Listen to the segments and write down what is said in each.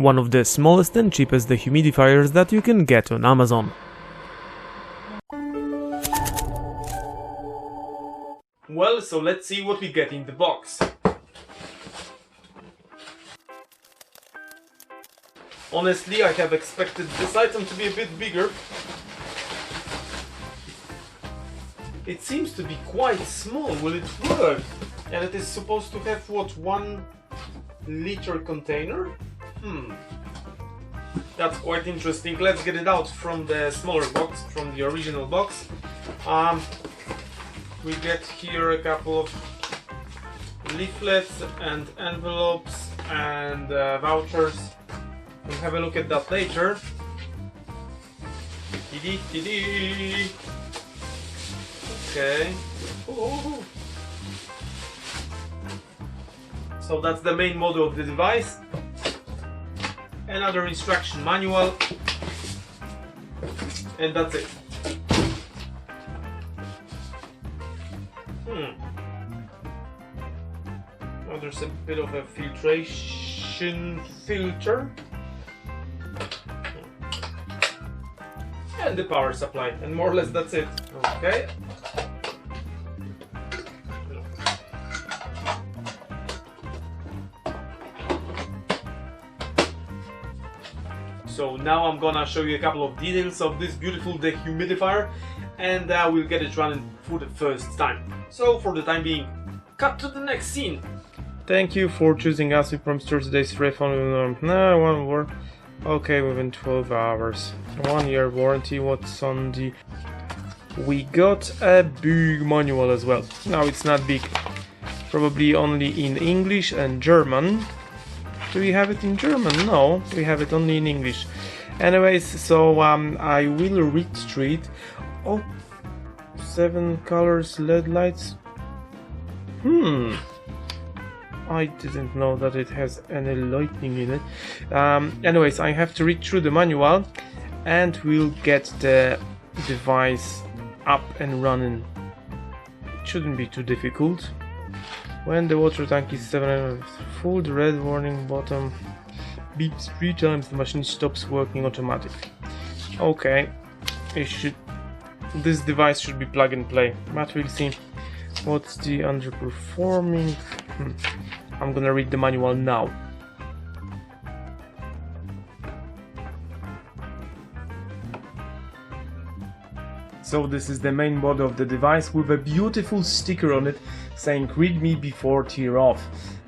one of the smallest and cheapest dehumidifiers that you can get on Amazon. Well, so let's see what we get in the box. Honestly, I have expected this item to be a bit bigger. It seems to be quite small. Will it work? And it is supposed to have, what, 1 liter container? That's quite interesting. Let's get it out from the smaller box, from the original box. We get here a couple of leaflets and envelopes and vouchers. We'll have a look at that later. Okay. Ooh. So that's the main model of the device. Another instruction manual. And that's it. Oh, there's a bit of a filtration filter. And the power supply, and more or less that's it. Okay. So now I'm gonna show you a couple of details of this beautiful dehumidifier, and we'll get it running for the first time. So for the time being, cut to the next scene. Thank you for choosing us. We promise today's refund. No, 1 more. Okay, within 12 hours. 1 year warranty. What's on the... We got a big manual as well. No, it's not big. Probably only in English and German. Do we have it in German? No, we have it only in English. Anyways, so I will read through it. Oh, 7 colors LED lights. I didn't know that it has any lighting in it. Anyways, I have to read through the manual and we'll get the device up and running. It shouldn't be too difficult. When the water tank is 7 full, the red warning button beeps 3 times, the machine stops working automatically. Okay, this device should be plug and play, but we'll see. What's the underperforming? I'm gonna read the manual now. So this is the main body of the device with a beautiful sticker on it saying "Read me before tear off."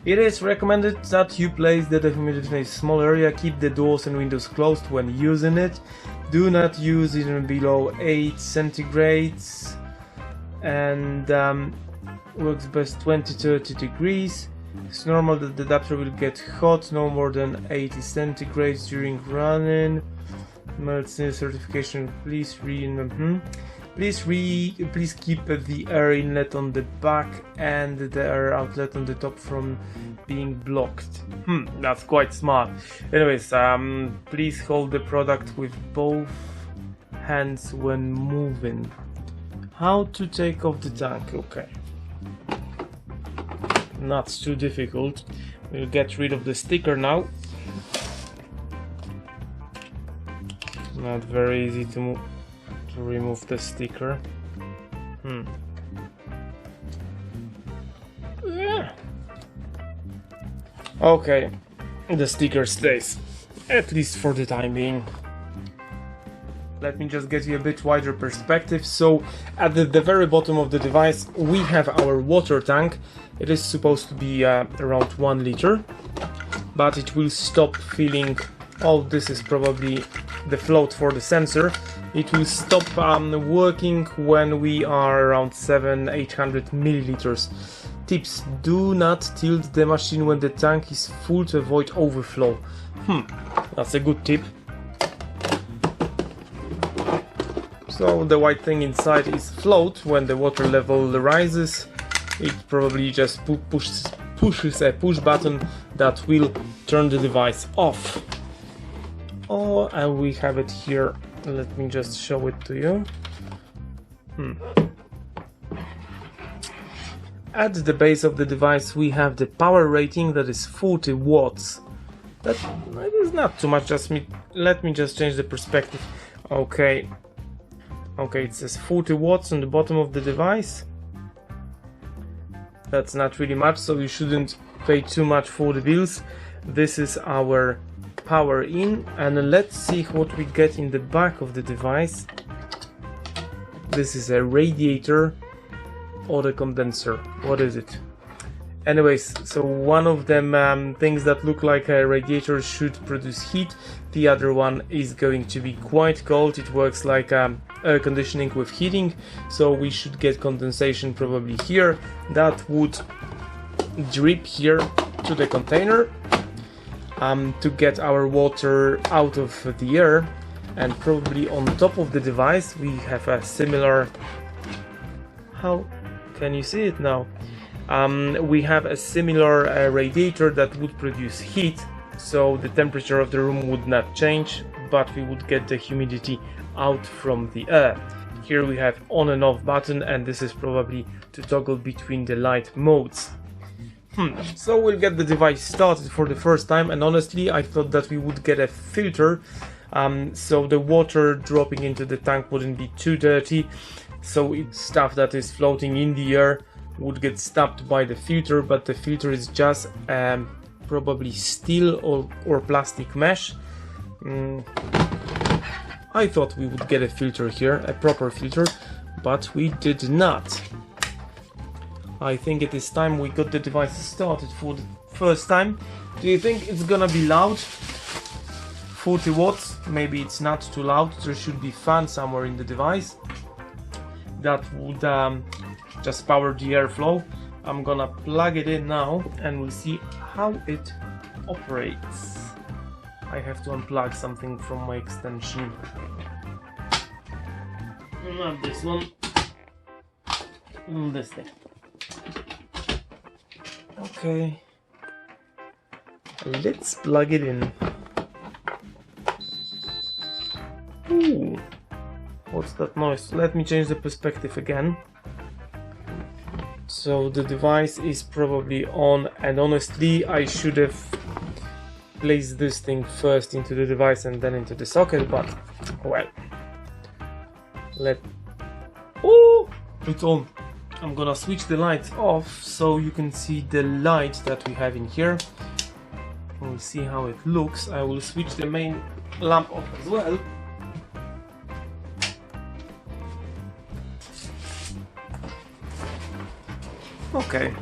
It is recommended that you place the dehumidifier in a small area, keep the doors and windows closed when using it. Do not use it below 8 centigrades and works best 20-30 degrees. It's normal that the adapter will get hot no more than 80 centigrades during running. Melts certification. Please keep the air inlet on the back and the air outlet on the top from being blocked. That's quite smart. Anyways, please hold the product with both hands when moving. How to take off the tank? Okay. Not too difficult. We'll get rid of the sticker now. Not very easy to remove the sticker. Yeah. Okay, the sticker stays, at least for the time being. Let me just get you a bit wider perspective. So at the very bottom of the device we have our water tank. It is supposed to be around 1 liter, but it will stop filling. Oh, this is probably the float for the sensor. It will stop working when we are around 700-800 milliliters. Tips: do not tilt the machine when the tank is full to avoid overflow. That's a good tip. So the white thing inside is float. When the water level rises, it probably just pushes a push button that will turn the device off. Oh, and we have it here. Let me just show it to you. At the base of the device we have the power rating, that is 40 watts. That is not too much. Let me just change the perspective. Okay. Okay, it says 40 watts on the bottom of the device. That's not really much, so you shouldn't pay too much for the bills. This is our power in, and let's see what we get in the back of the device. This is a radiator or a condenser. What is it? Anyways, so one of them things that look like a radiator should produce heat. The other one is going to be quite cold. It works like air conditioning with heating, so we should get condensation probably here. That would drip here to the container to get our water out of the air, and probably on top of the device we have a similar... How can you see it now? We have a similar radiator that would produce heat, so the temperature of the room would not change, but we would get the humidity out from the air. Here we have on and off button, and this is probably to toggle between the light modes. So we'll get the device started for the first time, and honestly I thought that we would get a filter, so the water dropping into the tank wouldn't be too dirty, so it's stuff that is floating in the air would get stopped by the filter, but the filter is just probably steel or plastic mesh. I thought we would get a filter here, a proper filter, but we did not. I think it is time we got the device started for the first time. Do you think it's gonna be loud? 40 watts, maybe it's not too loud. There should be fan somewhere in the device that would just power the airflow. I'm gonna plug it in now and we'll see how it operates. I have to unplug something from my extension. Not this one. This thing. Okay. Let's plug it in. Ooh. What's that noise? Let me change the perspective again. So the device is probably on, and honestly I should have placed this thing first into the device and then into the socket, but well. Oh, it's on. I'm gonna switch the lights off so you can see the light that we have in here. We'll see how it looks. I will switch the main lamp off as well. Okay.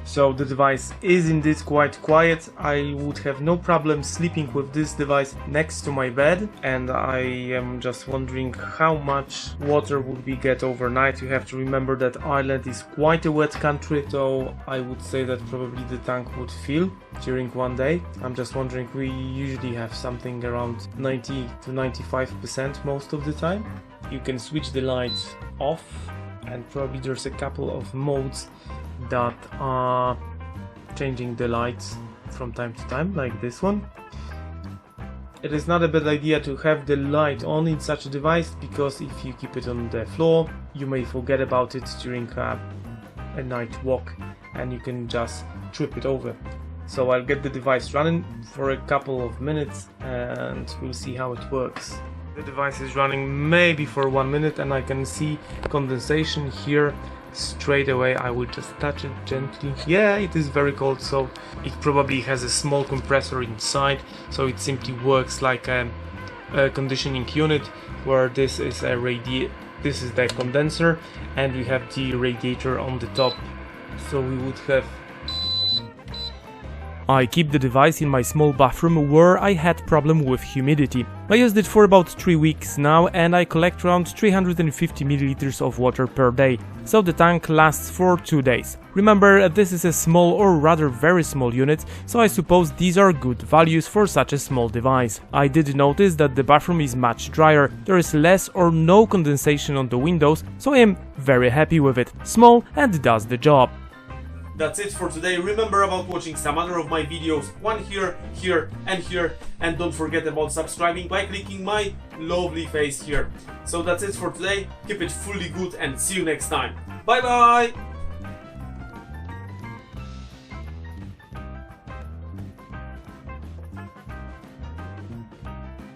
So the device is indeed quite quiet. I would have no problem sleeping with this device next to my bed, and I am just wondering how much water would we get overnight. You have to remember that Ireland is quite a wet country, so I would say that probably the tank would fill during one day. I'm just wondering, we usually have something around 90 to 95% most of the time. You can switch the lights off, and probably there's a couple of modes that are changing the lights from time to time, like this one. It is not a bad idea to have the light on in such a device, because if you keep it on the floor you may forget about it during a night walk and you can just trip it over. So I'll get the device running for a couple of minutes and we'll see how it works. The device is running maybe for 1 minute and I can see condensation here. Straight away I will just touch it gently. Yeah, it is very cold, so it probably has a small compressor inside, so it simply works like a conditioning unit, where this is this is the condenser and we have the radiator on the top. So we would have... I keep the device in my small bathroom where I had problem with humidity. I used it for about 3 weeks now and I collect around 350 milliliters of water per day, so the tank lasts for 2 days. Remember, this is a small or rather very small unit, so I suppose these are good values for such a small device. I did notice that the bathroom is much drier, there is less or no condensation on the windows, so I am very happy with it. Small and does the job. That's it for today. Remember about watching some other of my videos, one here, here and here, and don't forget about subscribing by clicking my lovely face here. So that's it for today, keep it fully good and see you next time. Bye bye!